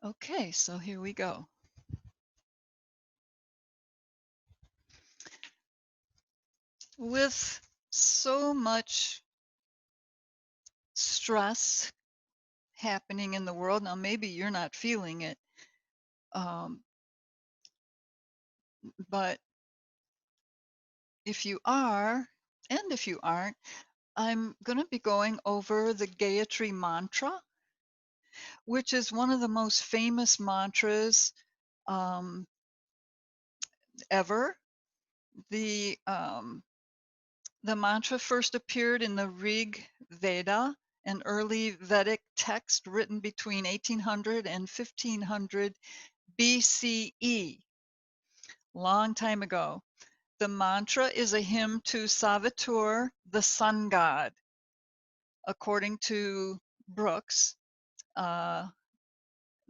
Okay, so here we go. With so much stress happening in the world, now maybe you're not feeling it, um, but if you are, and if you aren't, I'm going to be going over the Gayatri Mantra, which is one of the most famous mantras um, ever. The mantra first appeared in the Rig Veda, an early Vedic text written between 1800 and 1500 BCE, long time ago. The mantra is a hymn to Savitur, the sun god. According to Brooks, uh,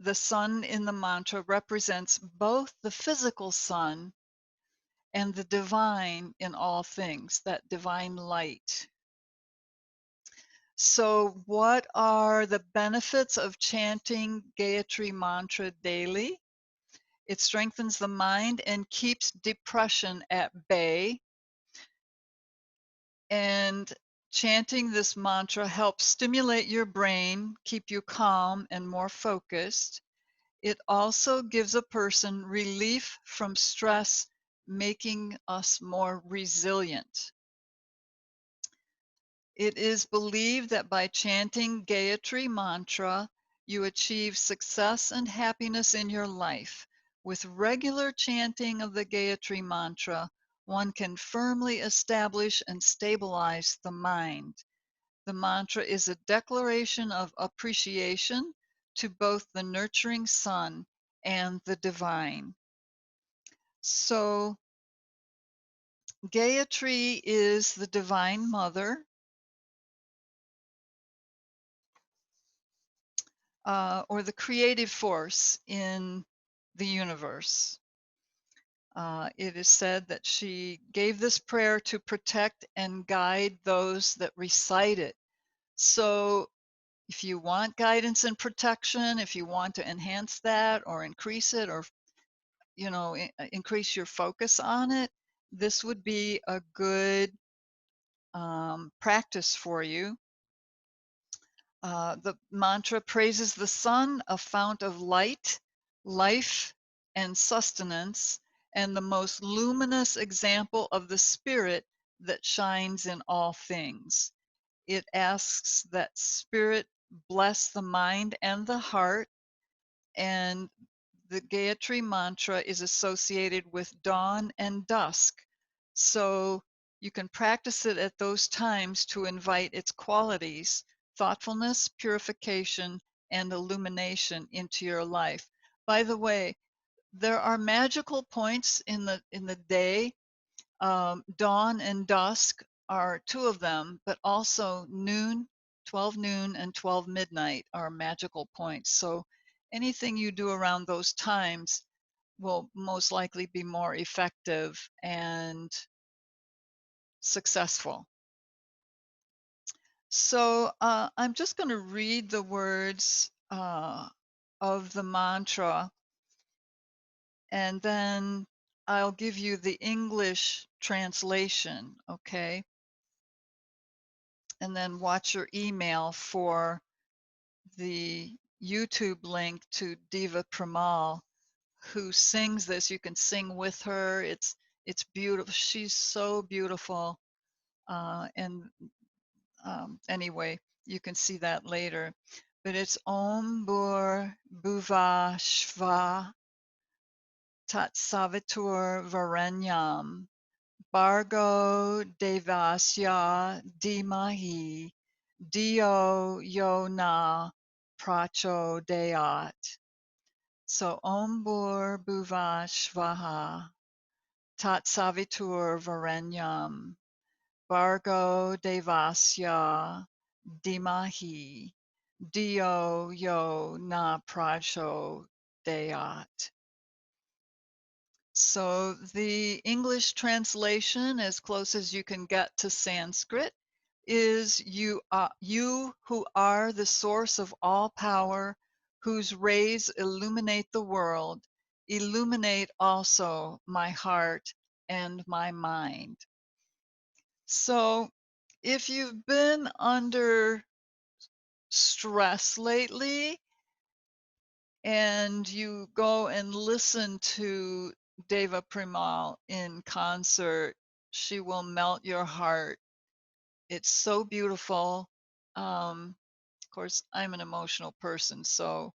the sun in the mantra represents both the physical sun and the divine in all things, that divine light. So, what are the benefits of chanting Gayatri Mantra daily? It strengthens the mind and keeps depression at bay. And chanting this mantra helps stimulate your brain, keep you calm and more focused. It also gives a person relief from stress, making us more resilient. It is believed that by chanting Gayatri Mantra, you achieve success and happiness in your life. With regular chanting of the Gayatri Mantra, one can firmly establish and stabilize the mind. The mantra is a declaration of appreciation to both the nurturing sun and the divine. So, Gayatri is the divine mother, or the creative force in the universe. It is said that she gave this prayer to protect and guide those that recite it. So, if you want guidance and protection, if you want to enhance that or increase it, or increase your focus on it, this would be a good practice for you. The mantra praises the sun, a fount of light, life, and sustenance, and the most luminous example of the spirit that shines in all things. It asks that spirit bless the mind and the heart, and the Gayatri mantra is associated with dawn and dusk. So you can practice it at those times to invite its qualities, thoughtfulness, purification, and illumination into your life. By the way, there are magical points in the day. Dawn and dusk are two of them, but also noon, 12 noon, and 12 midnight are magical points. So anything you do around those times will most likely be more effective and successful. So I'm just going to read the words of the mantra, and then I'll give you the English translation, okay? And then watch your email for the YouTube link to Diva Pramal, who sings this. You can sing with her. It's beautiful. She's so beautiful. And anyway, you can see that later. But it's Om Bhur Bhuvah Svah Tat Savitur Varenyam Bhargo devasya dhimahi Dhiyo yo na prachodayat. So Om Bhur Bhuvah Svah Tat Savitur Varenyam Bhargo devasya dhimahi Dhiyo yo na prachodayat. So the English translation, as close as you can get to Sanskrit, is you who are the source of all power, whose rays illuminate the world, illuminate also my heart and my mind. So if you've been under stress lately and you go and listen to Deva Premal in concert, she will melt your heart. It's so beautiful. Of course, I'm an emotional person, so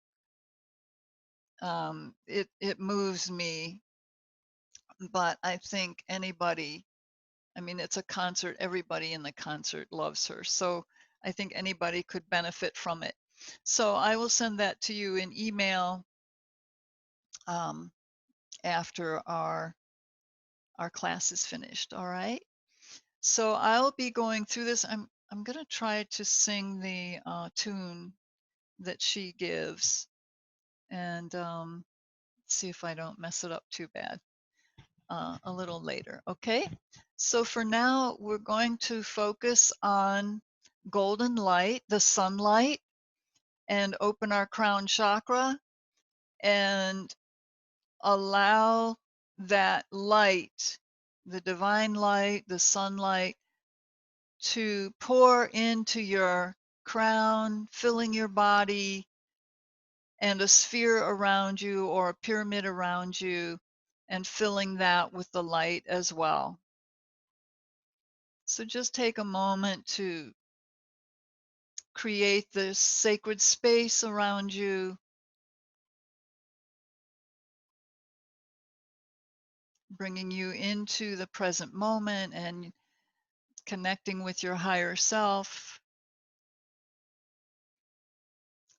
it moves me. But I think anybody, I mean, it's a concert. Everybody in the concert loves her, so I think anybody could benefit from it. So I will send that to you in email um, after our class is finished. All right. So I'll be going through this. I'm gonna try to sing the tune that she gives, and see if I don't mess it up too bad a little later. Okay. So for now, we're going to focus on golden light, the sunlight, and open our crown chakra and allow that light, the divine light, the sunlight, to pour into your crown, filling your body and a sphere around you or a pyramid around you, and filling that with the light as well. So just take a moment to create this sacred space around you, bringing you into the present moment and connecting with your higher self,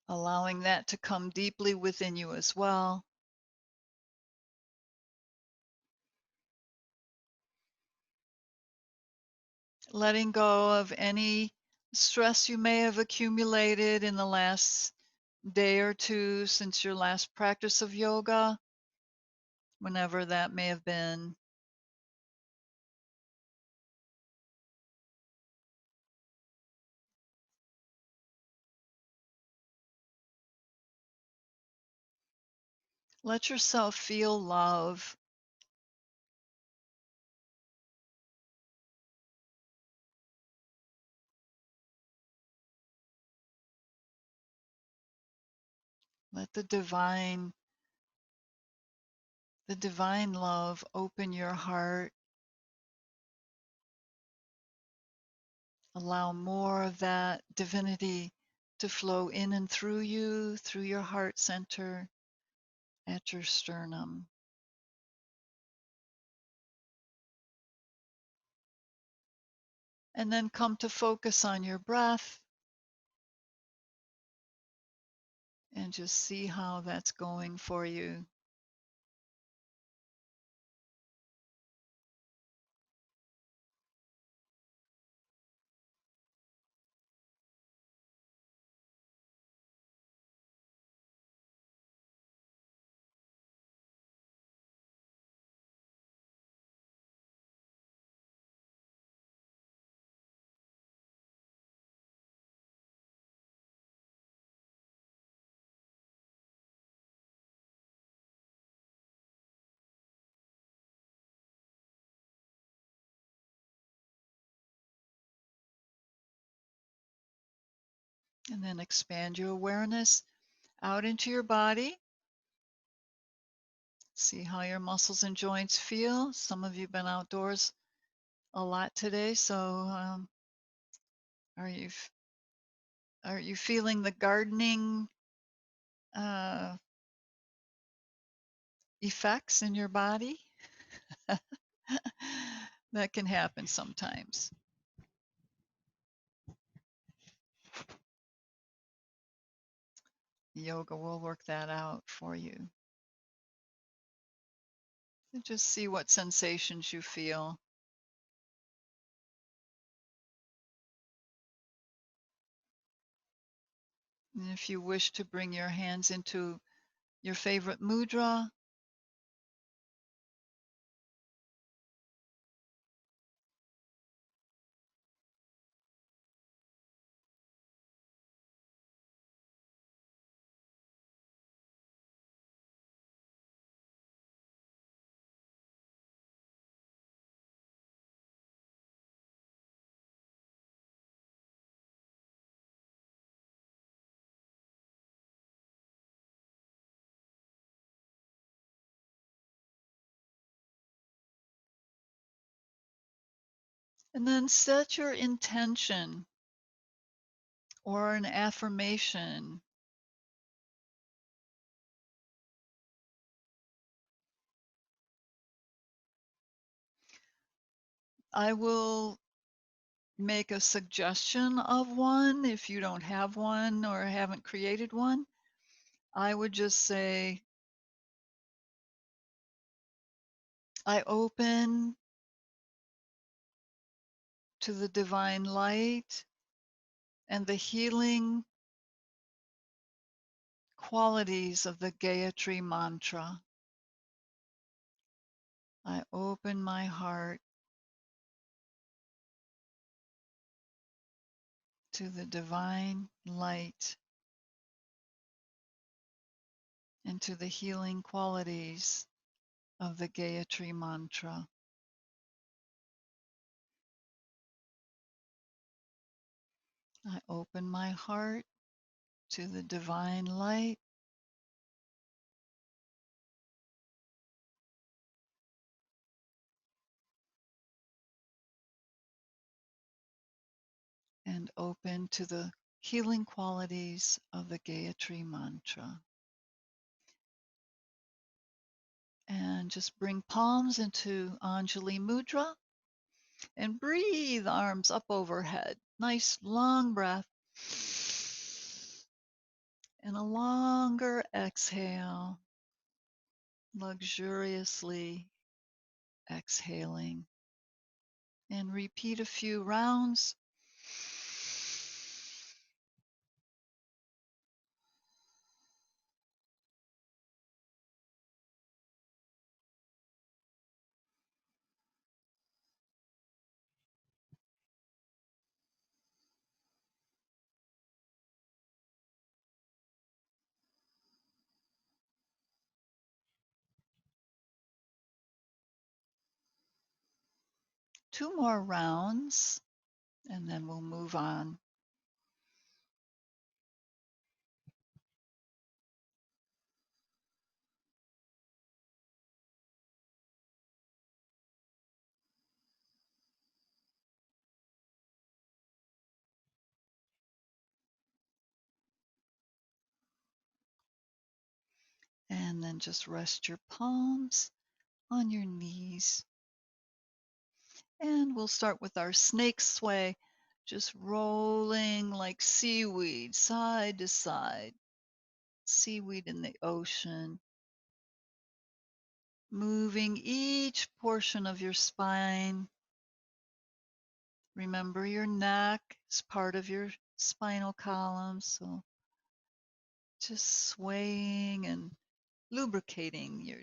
allowing that to come deeply within you as well. Letting go of any stress you may have accumulated in the last day or two since your last practice of yoga, whenever that may have been. Let yourself feel love. Let the divine love open your heart. Allow more of that divinity to flow in and through you, through your heart center, at your sternum. And then come to focus on your breath and just see how that's going for you. And then expand your awareness out into your body. See how your muscles and joints feel. Some of you have been outdoors a lot today, so are you feeling the gardening uh, effects in your body? That can happen sometimes. Yoga will work that out for you. And just see what sensations you feel. And if you wish to bring your hands into your favorite mudra, And then set your intention or an affirmation. I will make a suggestion of one if you don't have one or haven't created one. I would just say, I open to the divine light and the healing qualities of the Gayatri Mantra. I open my heart to the divine light and to the healing qualities of the Gayatri Mantra. I open my heart to the divine light and open to the healing qualities of the Gayatri Mantra. And just bring palms into Anjali Mudra and breathe arms up overhead. Nice long breath. And a longer exhale, luxuriously exhaling. And repeat a few rounds. Two more rounds, and then we'll move on. And then just rest your palms on your knees. And we'll start with our snake sway, just rolling like seaweed side to side, seaweed in the ocean, moving each portion of your spine. Remember, your neck is part of your spinal column, so just swaying and lubricating your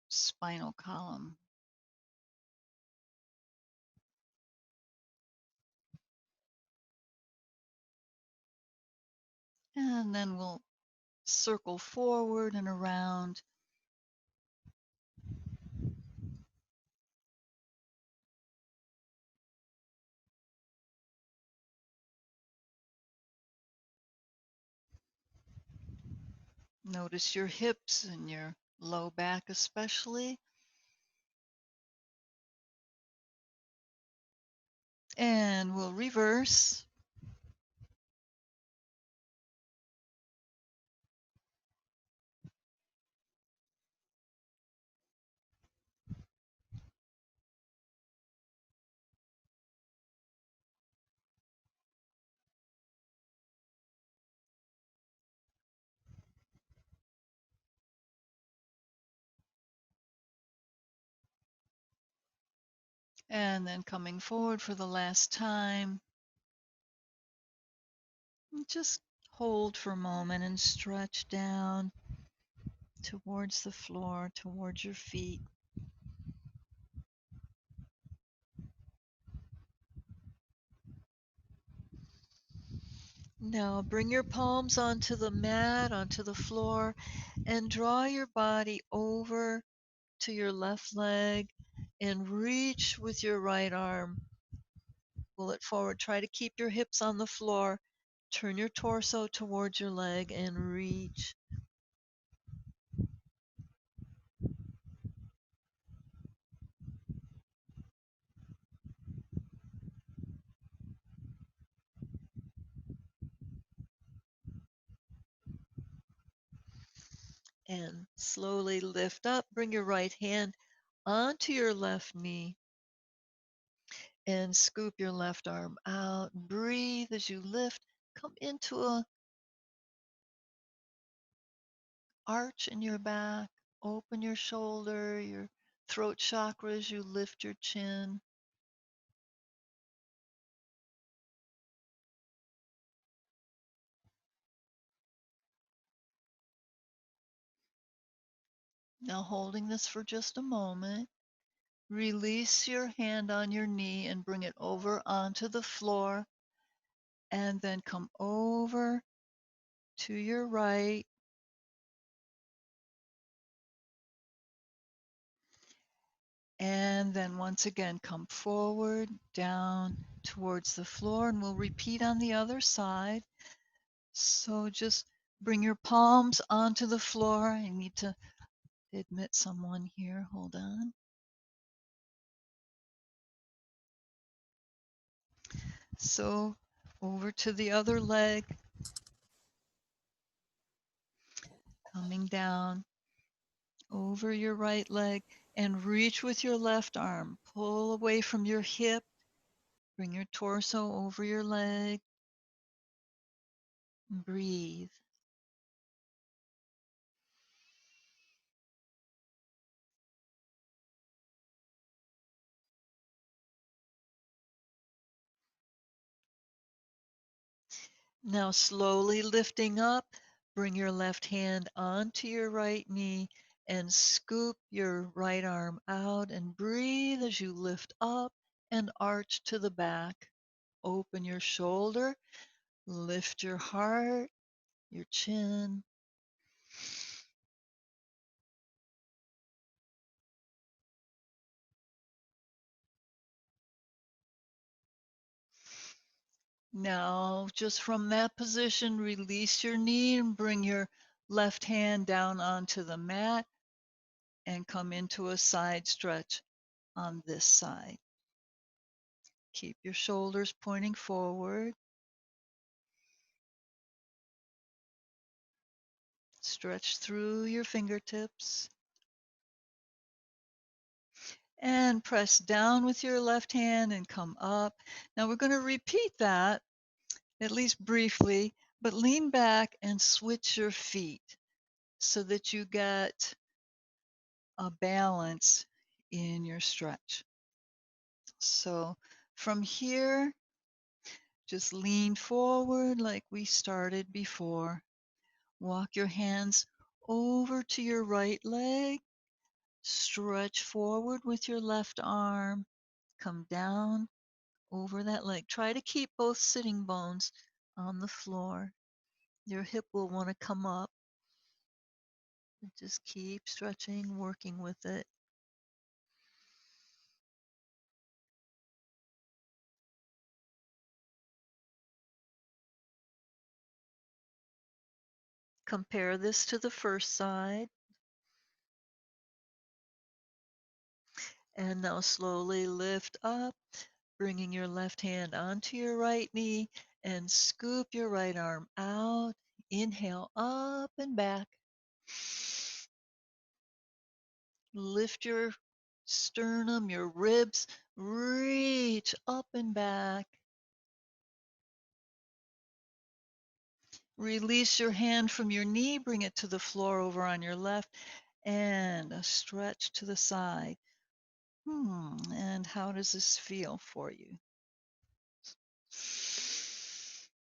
spinal column. And then we'll circle forward and around. Notice your hips and your low back especially. And we'll reverse. And then coming forward for the last time. Just hold for a moment and stretch down towards the floor, towards your feet. Now bring your palms onto the mat, onto the floor, and draw your body over to your left leg and reach with your right arm. Pull it forward. Try to keep your hips on the floor. Turn your torso towards your leg and reach. And slowly lift up. Bring your right hand onto your left knee and scoop your left arm out. Breathe as you lift. Come into a arch in your back. Open your shoulder, your throat chakra as you lift your chin. Now, holding this for just a moment, release your hand on your knee and bring it over onto the floor, and then come over to your right. And then once again, come forward, down towards the floor, and we'll repeat on the other side. So just bring your palms onto the floor. I need to admit someone here. Hold on. So over to the other leg, coming down over your right leg, and reach with your left arm. Pull away from your hip. Bring your torso over your leg. Breathe. Now slowly lifting up, bring your left hand onto your right knee and scoop your right arm out and breathe as you lift up and arch to the back. Open your shoulder, lift your heart, your chin. Now, just from that position, release your knee and bring your left hand down onto the mat and come into a side stretch on this side. Keep your shoulders pointing forward. Stretch through your fingertips. And press down with your left hand and come up. Now we're going to repeat that, at least briefly, but lean back and switch your feet so that you get a balance in your stretch. So from here, just lean forward like we started before. Walk your hands over to your right leg. Stretch forward with your left arm. Come down over that leg. Try to keep both sitting bones on the floor. Your hip will want to come up. Just keep stretching, working with it. Compare this to the first side. And now slowly lift up, bringing your left hand onto your right knee and scoop your right arm out. Inhale up and back. Lift your sternum, your ribs, reach up and back. Release your hand from your knee, bring it to the floor over on your left, and a stretch to the side. And how does this feel for you?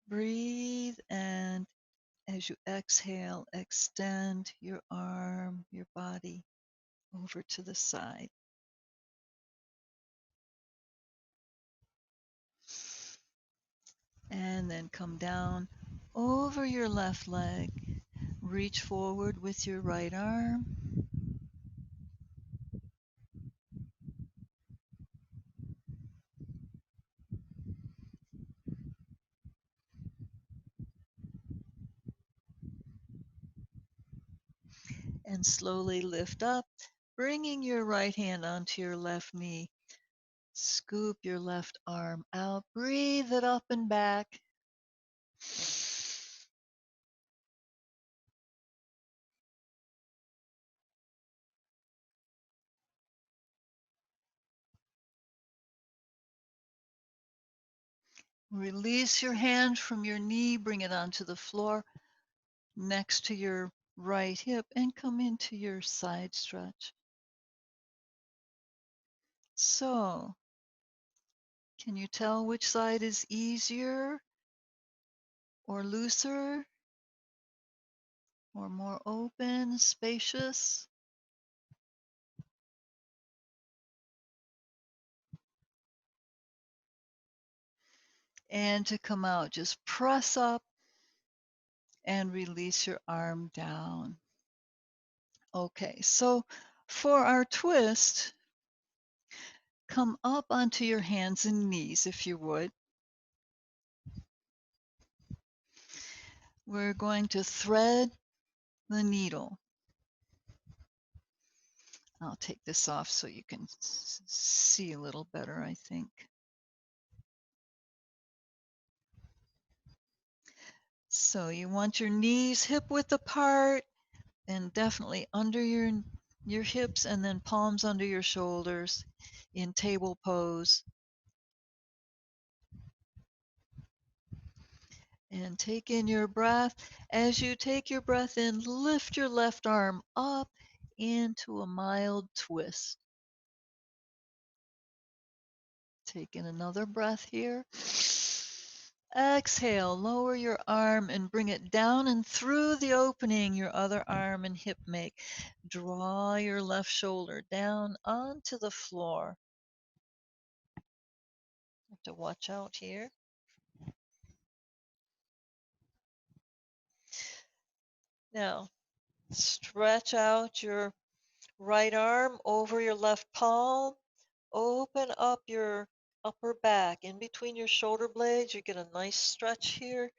Breathe, and as you exhale, extend your arm, your body over to the side. And then come down over your left leg. Reach forward with your right arm. And slowly lift up, bringing your right hand onto your left knee. Scoop your left arm out. Breathe it up and back. Release your hand from your knee, bring it onto the floor next to your right hip and come into your side stretch. So, can you tell which side is easier or looser or more open, spacious? And to come out, just press up and release your arm down. Okay, so for our twist, come up onto your hands and knees if you would. We're going to thread the needle. I'll take this off so you can see a little better, I think. So you want your knees hip width apart and definitely under your hips, and then palms under your shoulders in table pose. And take in your breath. As you take your breath in, lift your left arm up into a mild twist. Take in another breath here. Exhale, lower your arm and bring it down and through the opening your other arm and hip make. Draw your left shoulder down onto the floor. Have to watch out here. Now, stretch out your right arm over your left palm. Open up your upper back. In between your shoulder blades, you get a nice stretch here.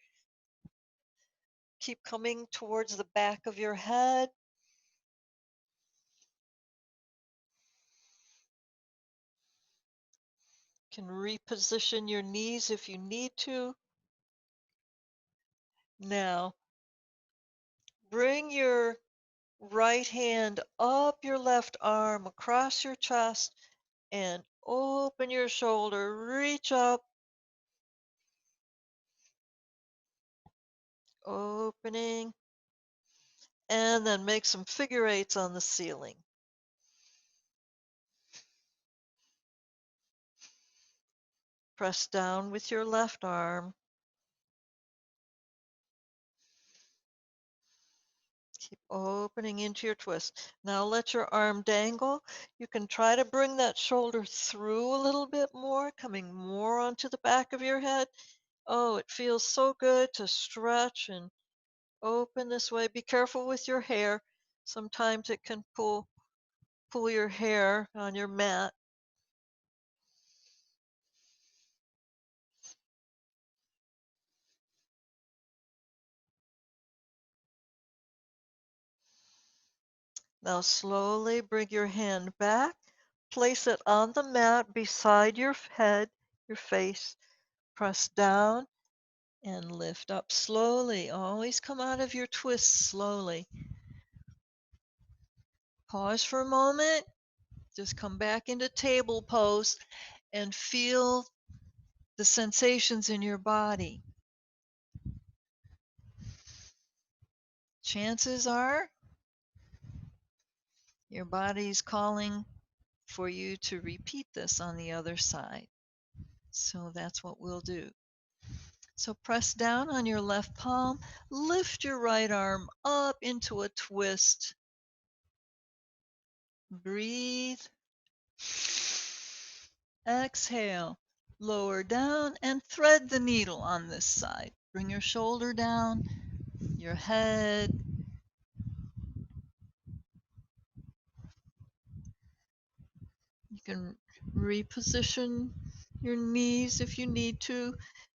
Keep coming towards the back of your head. You can reposition your knees if you need to. Now, bring your right hand up your left arm across your chest and open your shoulder. Reach up, opening, and then make some figure eights on the ceiling. Press down with your left arm. Keep opening into your twist. Now let your arm dangle. You can try to bring that shoulder through a little bit more, coming more onto the back of your head. Oh, it feels so good to stretch and open this way. Be careful with your hair. Sometimes it can pull your hair on your mat. Now slowly bring your hand back. Place it on the mat beside your head, your face. Press down and lift up slowly. Always come out of your twist slowly. Pause for a moment. Just come back into table pose and feel the sensations in your body. Chances are your body's calling for you to repeat this on the other side. So that's what we'll do. So press down on your left palm, lift your right arm up into a twist. Breathe. Exhale. Lower down and thread the needle on this side. Bring your shoulder down, your head. You can reposition your knees if you need to.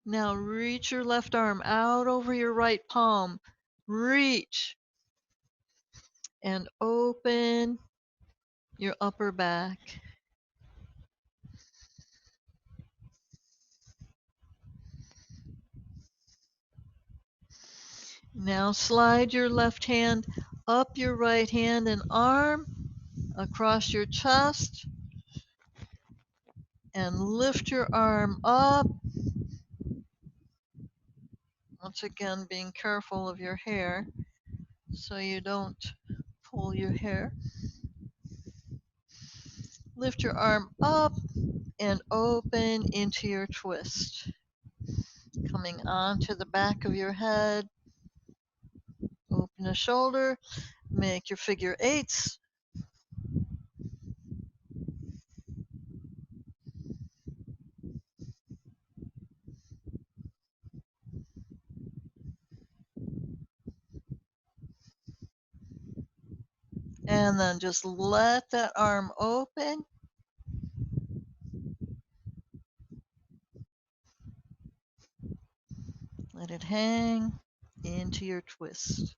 Now reach your left arm out over your right palm. Reach and open your upper back. Now slide your left hand up your right hand and arm across your chest and lift your arm up Once again, being careful of your hair so you don't pull your hair. Lift your arm up and open into your twist. Coming onto the back of your head, open the shoulder, make your figure eights. And then just let that arm open. Let it hang into your twist.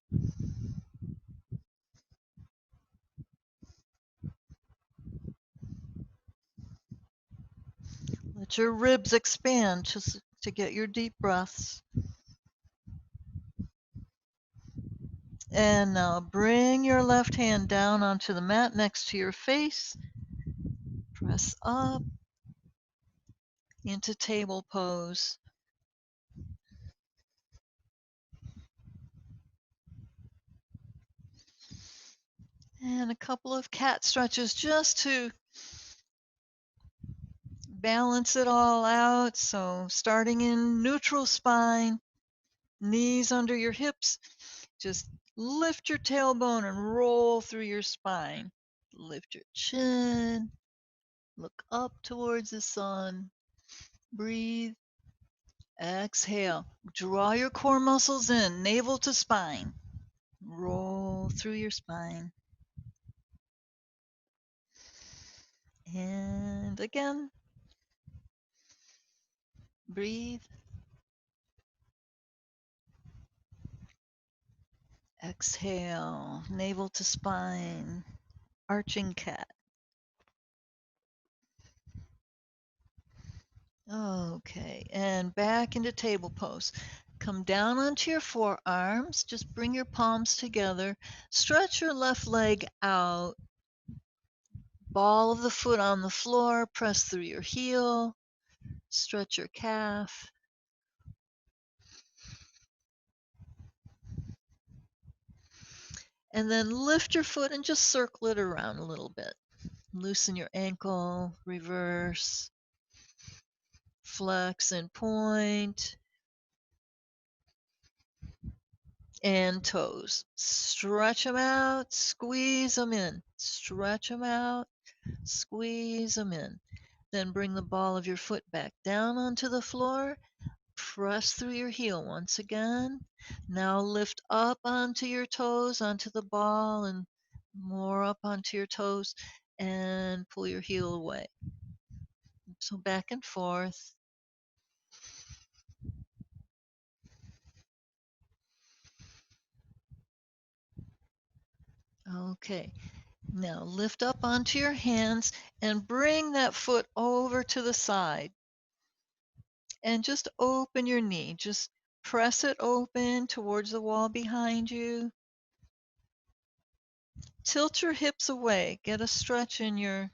Let your ribs expand just to get your deep breaths. And now bring your left hand down onto the mat next to your face. Press up into table pose. And a couple of cat stretches just to balance it all out. So starting in neutral spine, knees under your hips, just lift your tailbone and roll through your spine. Lift your chin, look up towards the sun, breathe, exhale. Draw your core muscles in, navel to spine. Roll through your spine. And again, breathe, exhale, navel to spine, arching cat. Okay, and back into table pose. Come down onto your forearms. Just bring your palms together. Stretch your left leg out. Ball of the foot on the floor. Press through your heel. Stretch your calf. And then lift your foot and just circle it around a little bit. Loosen your ankle. Reverse. Flex and point. And toes. Stretch them out. Squeeze them in. Stretch them out. Squeeze them in. Then bring the ball of your foot back down onto the floor. Press through your heel once again. Now lift up onto your toes, onto the ball, and more up onto your toes, and pull your heel away. So back and forth. Okay. Now lift up onto your hands and bring that foot over to the side. And just open your knee. Just press it open towards the wall behind you. Tilt your hips away. Get a stretch in your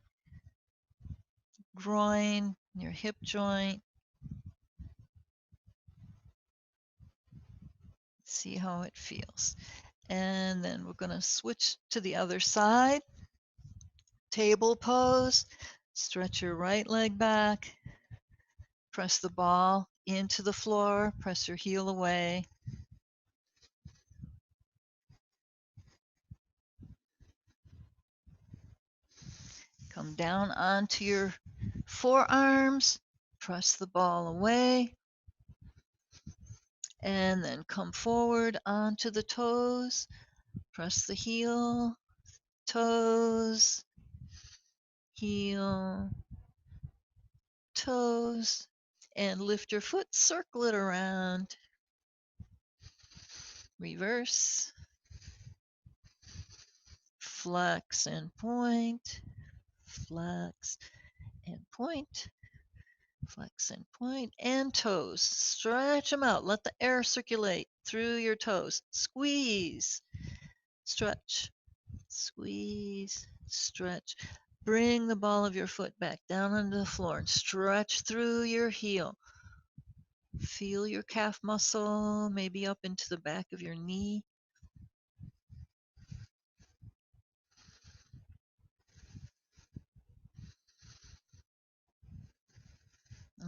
groin, your hip joint. See how it feels. And then we're going to switch to the other side. Table pose. Stretch your right leg back. Press the ball into the floor. Press your heel away. Come down onto your forearms. Press the ball away. And then come forward onto the toes. Press the heel, toes, heel, toes, and lift your foot, circle it around. Reverse, flex and point, flex and point, flex and toes. Stretch them out. Let the air circulate through your toes. Squeeze, stretch, squeeze, stretch. Bring the ball of your foot back down onto the floor and stretch through your heel. Feel your calf muscle, maybe up into the back of your knee.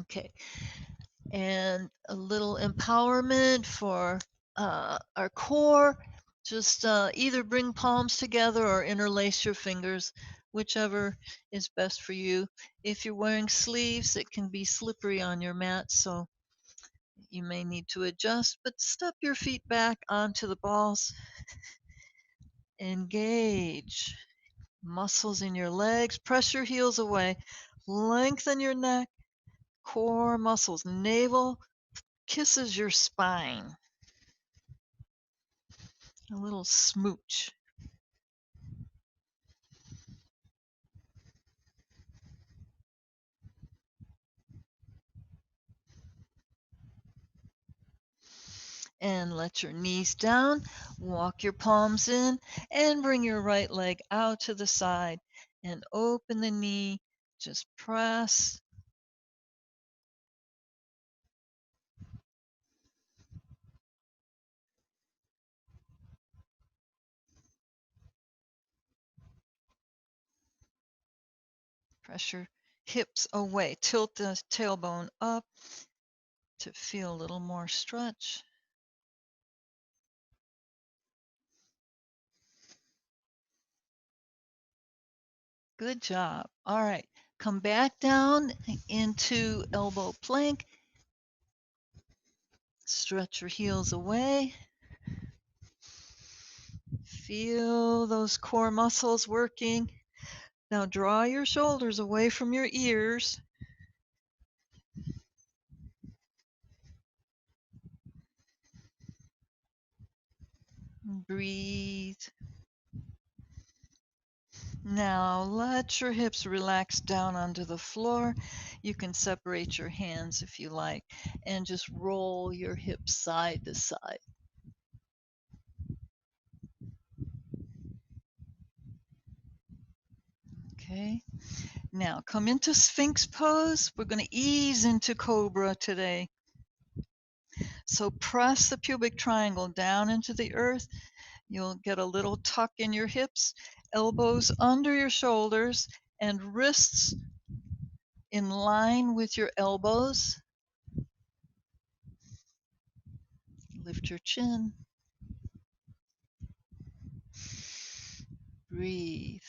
Okay, and a little empowerment for our core. Just either bring palms together or interlace your fingers, whichever is best for you. If you're wearing sleeves, it can be slippery on your mat, so you may need to adjust, but step your feet back onto the balls. Engage muscles in your legs, press your heels away, lengthen your neck, core muscles, navel kisses your spine. A little smooch. And let your knees down, walk your palms in, and bring your right leg out to the side and open the knee. Just press. Press your hips away. Tilt the tailbone up to feel a little more stretch. Good job. All right. Come back down into elbow plank. Stretch your heels away. Feel those core muscles working. Now draw your shoulders away from your ears. Breathe. Now let your hips relax down onto the floor. You can separate your hands if you like and just roll your hips side to side. Okay. Now come into Sphinx pose. We're going to ease into Cobra today. So press the pubic triangle down into the earth. You'll get a little tuck in your hips, elbows under your shoulders, and wrists in line with your elbows. Lift your chin. Breathe.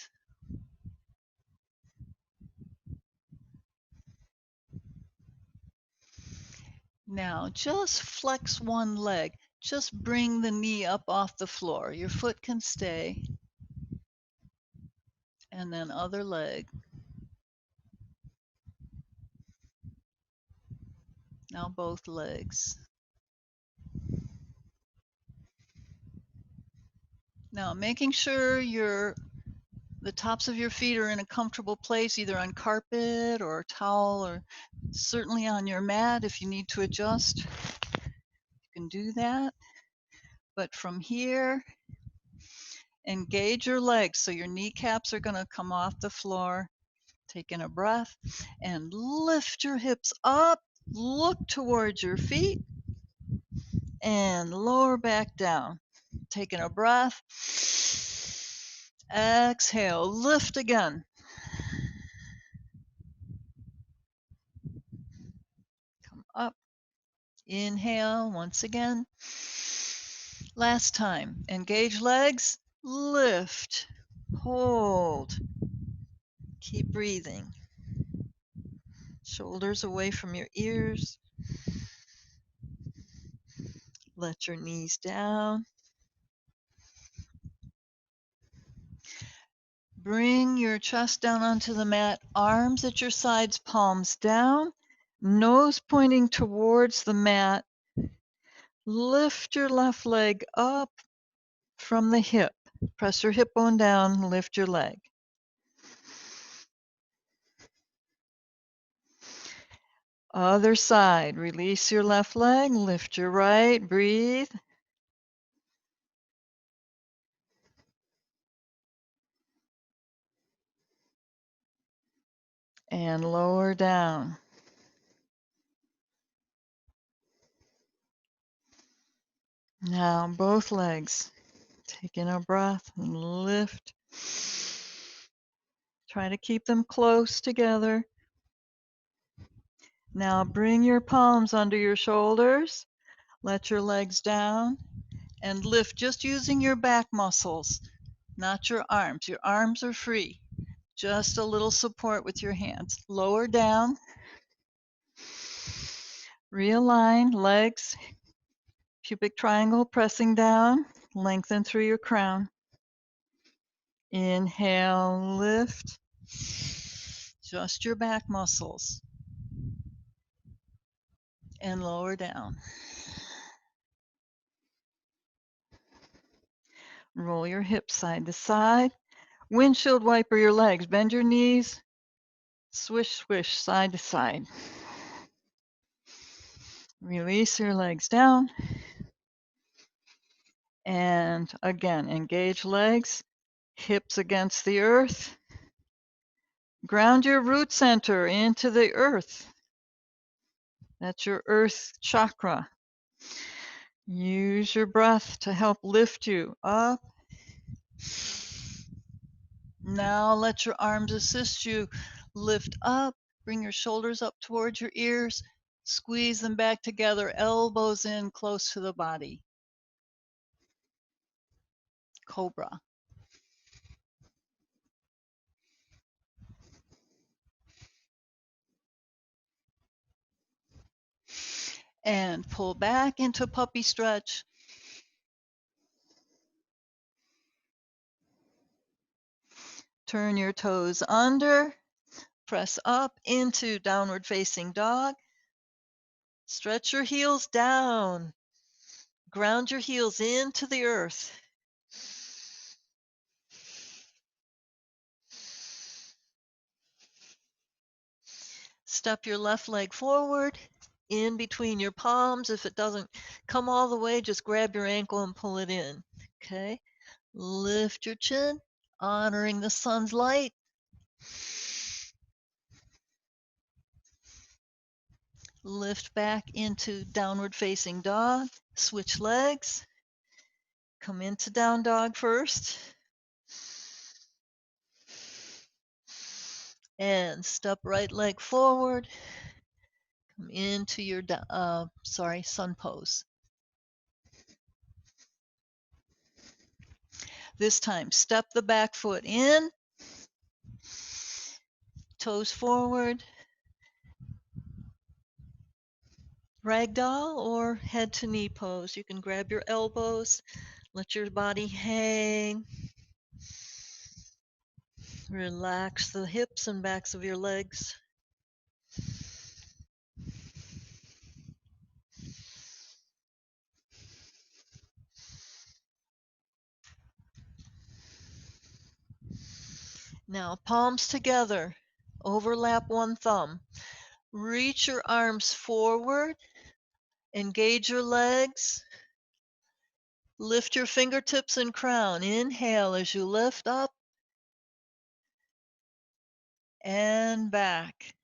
Now just flex one leg. Just bring the knee up off the floor. Your foot can stay. And then other leg. Now both legs. Now making sure the tops of your feet are in a comfortable place, either on carpet or towel or certainly on your mat. If you need to adjust, you can do that. But from here, engage your legs. So your kneecaps are going to come off the floor. Taking a breath and lift your hips up. Look towards your feet and lower back down. Taking a breath. Exhale, lift again. Come up. Inhale once again. Last time. Engage legs. Lift. Hold. Keep breathing. Shoulders away from your ears. Let your knees down. Bring your chest down onto the mat, arms at your sides, palms down, nose pointing towards the mat. Lift your left leg up from the hip. Press your hip bone down, lift your leg. Other side, release your left leg, lift your right, breathe. And lower down. Now both legs. Take in a breath and lift. Try to keep them close together. Now bring your palms under your shoulders. Let your legs down and lift just using your back muscles, not your arms. Your arms are free. Just a little support with your hands. Lower down. Realign legs. Pubic triangle pressing down. Lengthen through your crown. Inhale, lift. Just your back muscles. And lower down. Roll your hips side to side. Windshield wiper your legs. Bend your knees. Swish, swish, side to side. Release your legs down. And again, engage legs. Hips against the earth. Ground your root center into the earth. That's your earth chakra. Use your breath to help lift you up. Now let your arms assist you. Lift up. Bring your shoulders up towards your ears. Squeeze them back together. Elbows in close to the body. Cobra. And pull back into puppy stretch. Turn your toes under. Press up into downward facing dog. Stretch your heels down. Ground your heels into the earth. Step your left leg forward in between your palms. If it doesn't come all the way, just grab your ankle and pull it in. Okay. Lift your chin, honoring the sun's light. Lift back into downward facing dog. Switch legs. Come into down dog first. And step right leg forward. Come into your sun pose. This time, step the back foot in. Toes forward. Ragdoll or head to knee pose. You can grab your elbows, let your body hang. Relax the hips and backs of your legs. Now, palms together, overlap one thumb. Reach your arms forward, engage your legs. Lift your fingertips and crown. Inhale as you lift up and back.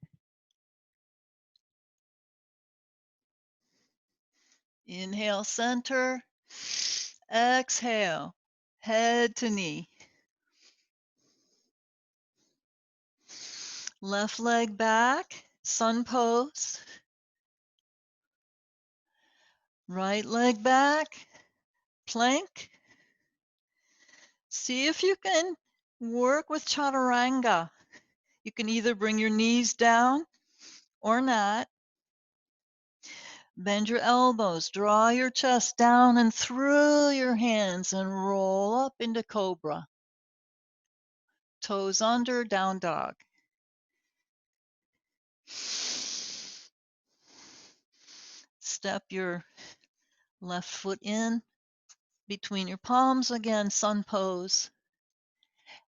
Inhale, center. Exhale, head to knee. Left leg back, sun pose. Right leg back, plank. See if you can work with chaturanga. You can either bring your knees down or not. Bend your elbows, draw your chest down and through your hands and roll up into cobra. Toes under, down dog. Step your left foot in between your palms, again, sun pose.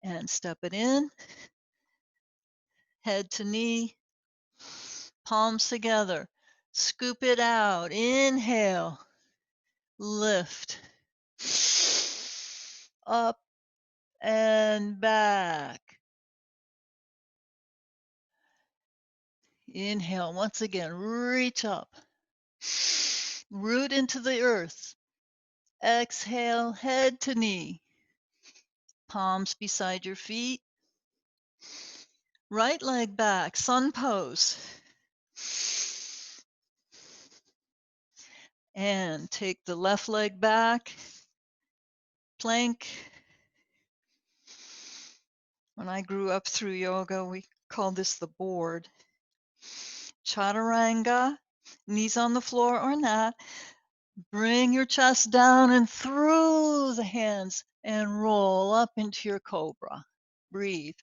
And step it in, head to knee, palms together. Scoop it out, inhale, lift, up and back. Inhale, once again, reach up, root into the earth. Exhale, head to knee. Palms beside your feet. Right leg back, sun pose. And take the left leg back, plank. When I grew up through yoga, we called this the board. Chaturanga, knees on the floor or not. Bring your chest down and through the hands and roll up into your cobra. Breathe.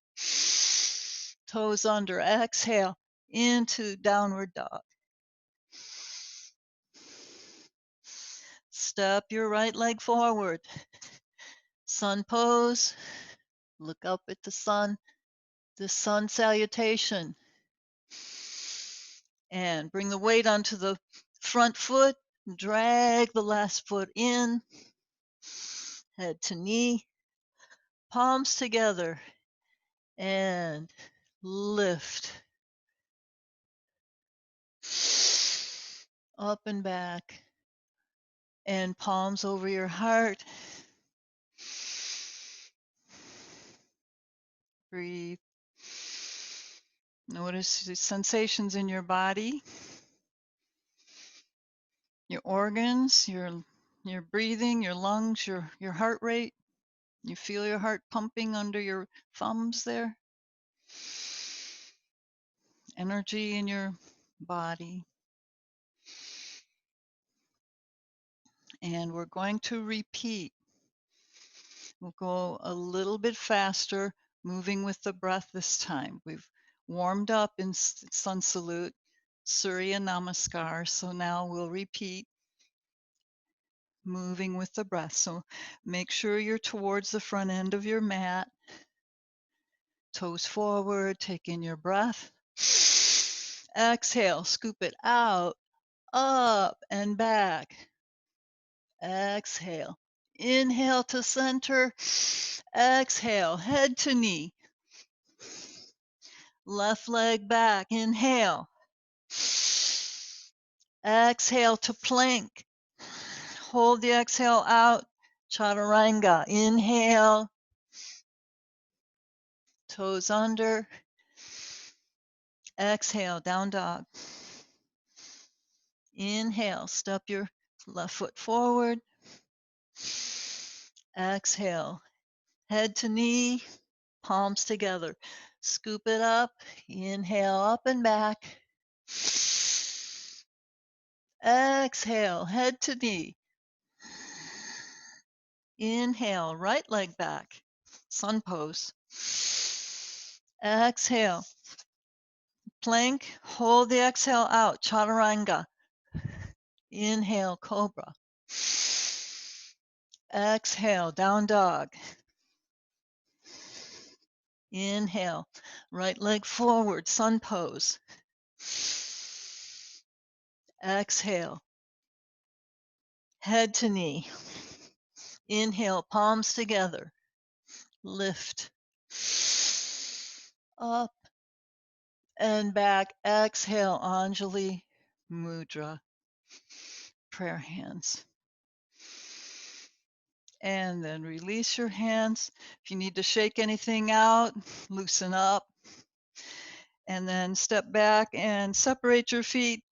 Toes under. Exhale into downward dog. Step your right leg forward. Sun pose. Look up at the sun salutation. And bring the weight onto the front foot. Drag the last foot in. Head to knee. Palms together. And lift. Up and back. And palms over your heart. Breathe. Notice the sensations in your body, your organs, your breathing, your lungs, your heart rate. You feel your heart pumping under your thumbs there. Energy in your body. And we're going to repeat. We'll go a little bit faster, moving with the breath this time. We've warmed up in Sun Salute, Surya Namaskar. So now we'll repeat, moving with the breath. So make sure you're towards the front end of your mat. Toes forward, take in your breath. Exhale, scoop it out, up and back. Exhale. Inhale to center. Exhale, head to knee. Left leg back. Inhale. Exhale to plank. Hold the exhale out. Chaturanga. Inhale. Toes under. Exhale, down dog. Inhale, step your left foot forward. Exhale, head to knee, palms together. Scoop it up. Inhale, up and back. Exhale, head to knee. Inhale, right leg back. Sun pose. Exhale. Plank. Hold the exhale out. Chaturanga. Inhale, cobra. Exhale, down dog. Inhale. Right leg forward. Sun pose. Exhale. Head to knee. Inhale, palms together. Lift. Up and back. Exhale, Anjali Mudra. Prayer hands. And then release your hands. If you need to shake anything out, loosen up. And then step back and separate your feet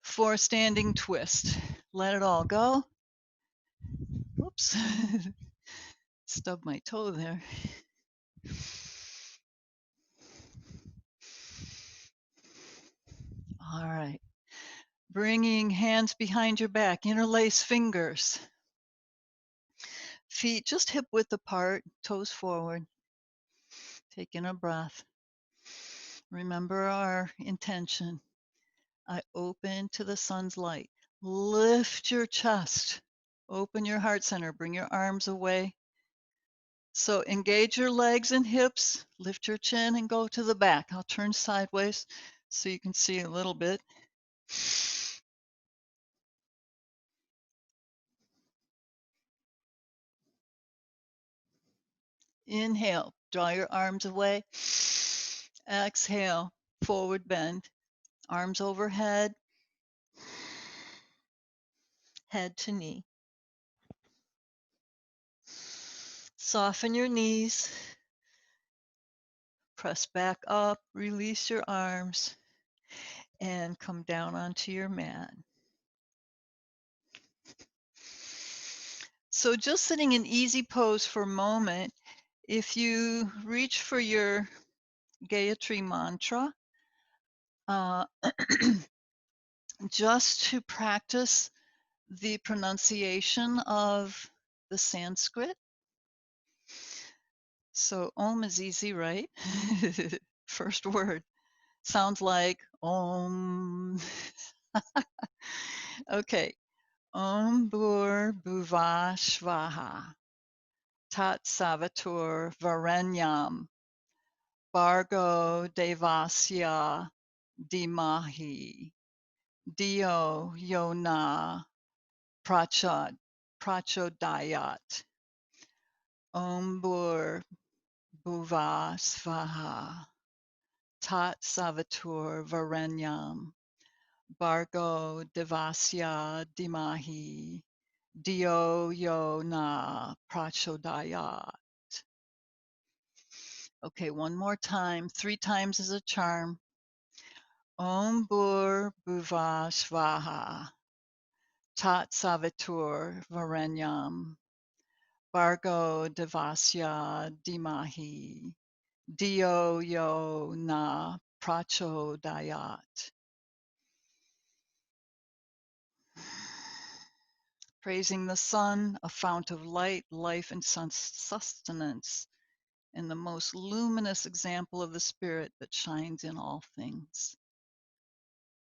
for a standing twist. Let it all go. Whoops. Stubbed my toe there. All right. Bringing hands behind your back, interlace fingers. Feet just hip width apart, toes forward. Take in a breath. Remember our intention. I open to the sun's light. Lift your chest. Open your heart center. Bring your arms away. So engage your legs and hips. Lift your chin and go to the back. I'll turn sideways so you can see a little bit. Inhale, draw your arms away. Exhale, forward bend. Arms overhead, head to knee. Soften your knees. Press back up, release your arms, and come down onto your mat. So just sitting in easy pose for a moment, if you reach for your Gayatri Mantra, uh, just to practice the pronunciation of the Sanskrit. So Om is easy, right? First word sounds like Om. Okay. Om bhur bhuvah svaha. Tat savitur varenyam. Bhargo devasya dhimahi. Dhiyo yona prachodayat. Om bhur bhuvah svaha. Tat savitur varenyam. Bhargo devasya dhimahi. Dhiyo yona prachodayat. Okay, one more time. 3 times as a charm. Om bhur bhuvah svaha. Tat savitur varenyam. Bhargo devasya dhimahi. Dhiyo yo na prachodayat. Praising the sun, a fount of light, life, and sustenance, and the most luminous example of the spirit that shines in all things.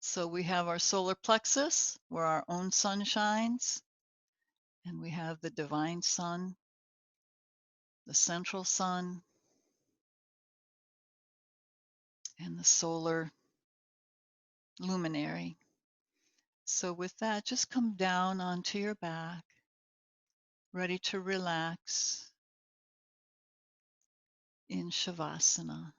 So we have our solar plexus, where our own sun shines, and we have the divine sun, the central sun, and the solar luminary. So with that, just come down onto your back, ready to relax in Shavasana.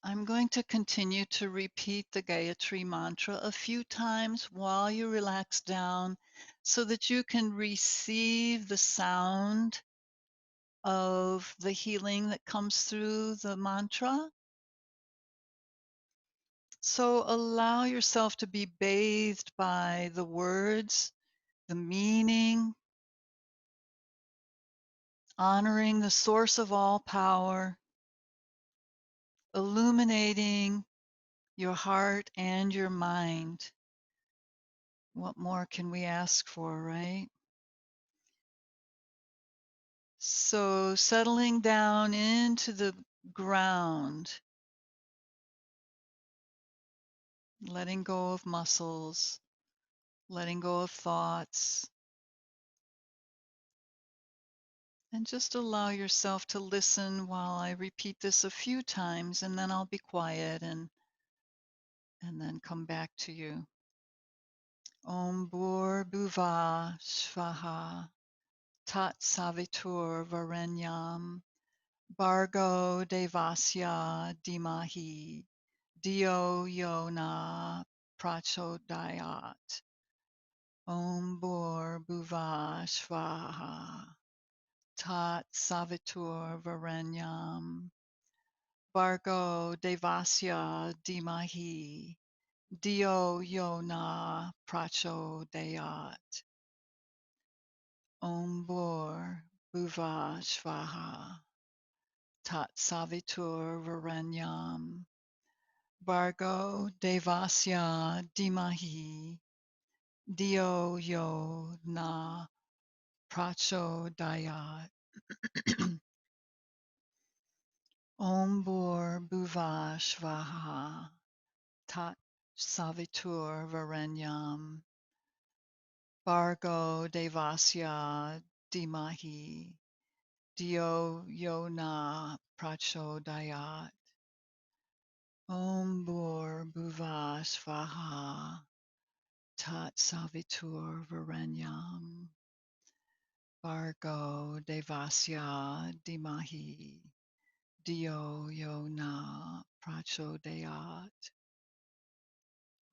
I'm going to continue to repeat the Gayatri Mantra a few times while you relax down so that you can receive the sound of the healing that comes through the mantra. So allow yourself to be bathed by the words, the meaning, honoring the source of all power, illuminating your heart and your mind. What more can we ask for, right? So settling down into the ground, letting go of muscles, letting go of thoughts, and just allow yourself to listen while I repeat this a few times, and then I'll be quiet and then come back to you. Om bhur bhuvah svaha. Tat savitur varenyam. Bhargo devasya dhimahi. Dhiyo yona prachodayat. Om bhur bhuvah svaha. Tat savitur varenyam. Bhargo devasya dhimahi. Dhiyo yona prachodayat. Om bhur bhuvah svaha. Tat savitur varenyam. Bhargo devasya dhimahi. Dhiyo yo na prachodayat. Om bhur bhuvah svaha. Tat savitur varenyam. Bhargo devasya dhimahi. Dhiyo yo na prachodayat. Om bhur bhuvah svaha. tat savitur varenyam, Bhargo devasya dhimahi, Dhiyo yo na prachodayat,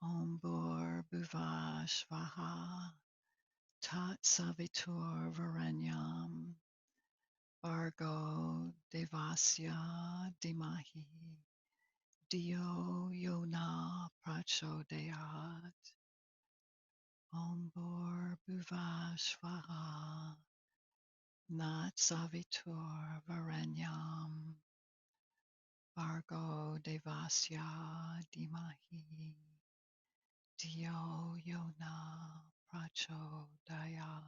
bhur bhuvah svah, tat savitur varenyam, Bhargo devasya dhimahi, Dhiyo yo na prachodayat, bhur bhuvah svah, Nat savitur varenyam, Bhargo devasya dhimahi, Dhiyo yo na prachodayat.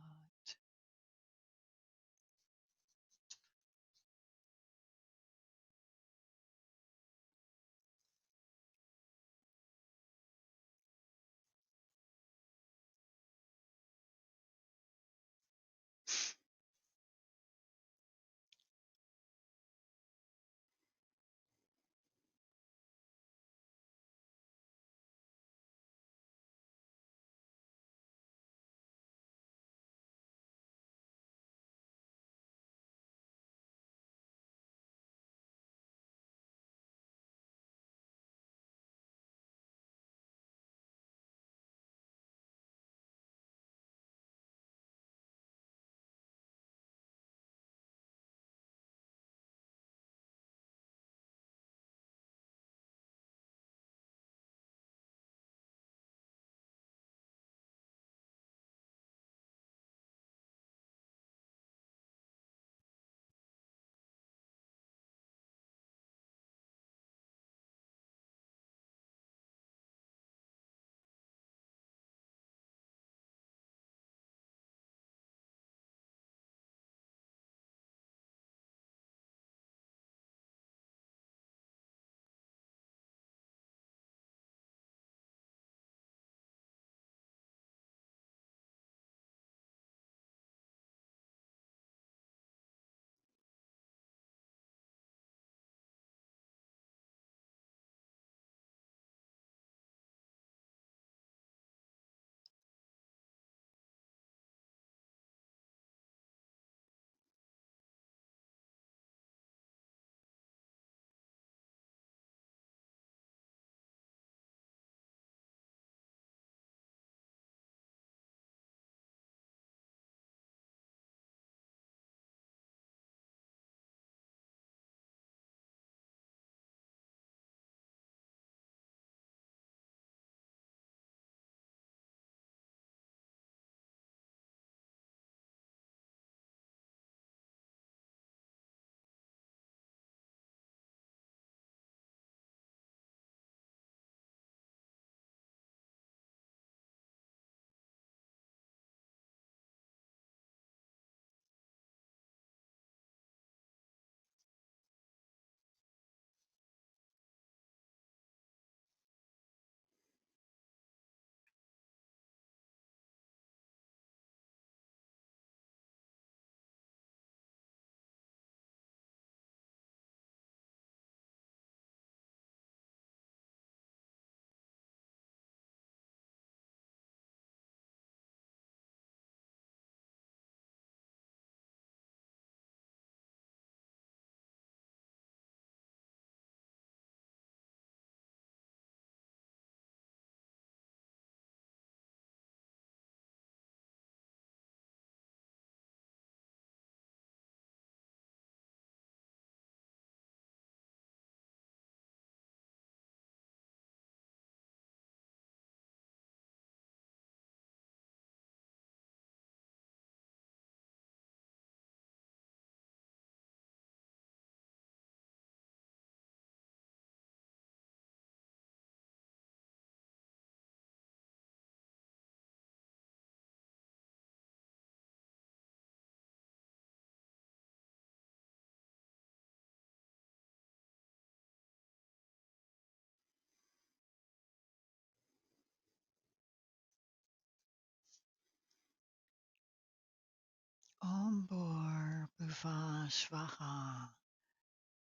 Bhur bhuvah svah,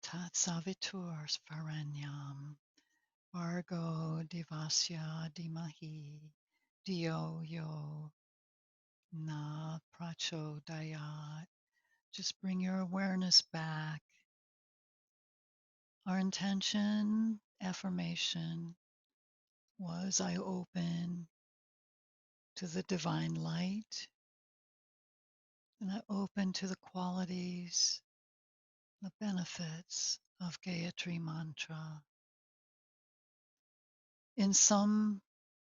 tat savitur varenyam, Bhargo devasya dhimahi, Dhiyo yo na prachodayat. Just bring your awareness back. Our intention, affirmation, was I open to the divine light, and I open to the qualities, the benefits of Gayatri Mantra. In some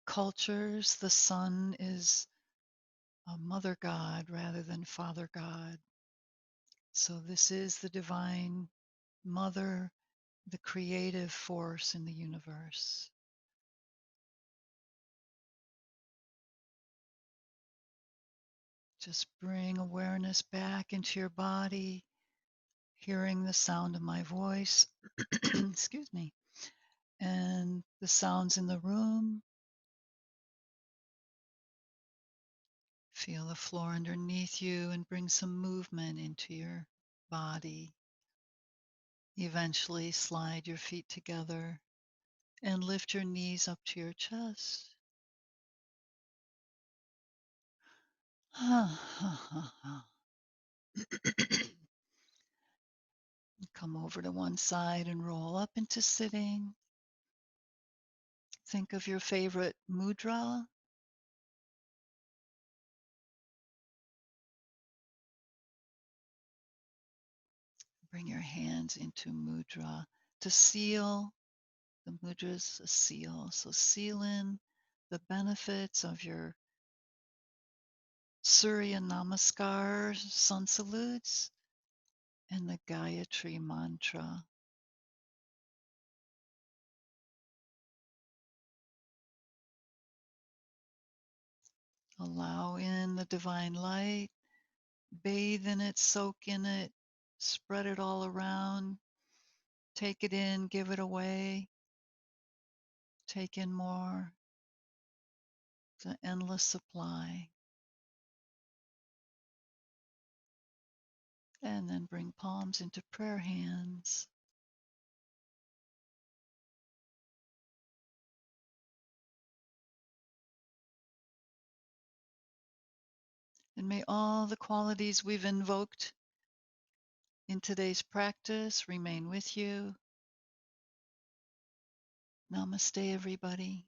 cultures, the sun is a mother god rather than father god. So this is the divine mother, the creative force in the universe. Just bring awareness back into your body, hearing the sound of my voice, excuse me, and the sounds in the room. Feel the floor underneath you and bring some movement into your body. Eventually slide your feet together and lift your knees up to your chest. Come over to one side and roll up into sitting. Think of your favorite mudra. Bring your hands into mudra to seal. The mudra is a seal. So seal in the benefits of your Surya Namaskar, sun salutes, and the Gayatri Mantra. Allow in the divine light, bathe in it, soak in it, spread it all around, take it in, give it away, take in more. It's an endless supply. And then bring palms into prayer hands. And may all the qualities we've invoked in today's practice remain with you. Namaste, everybody.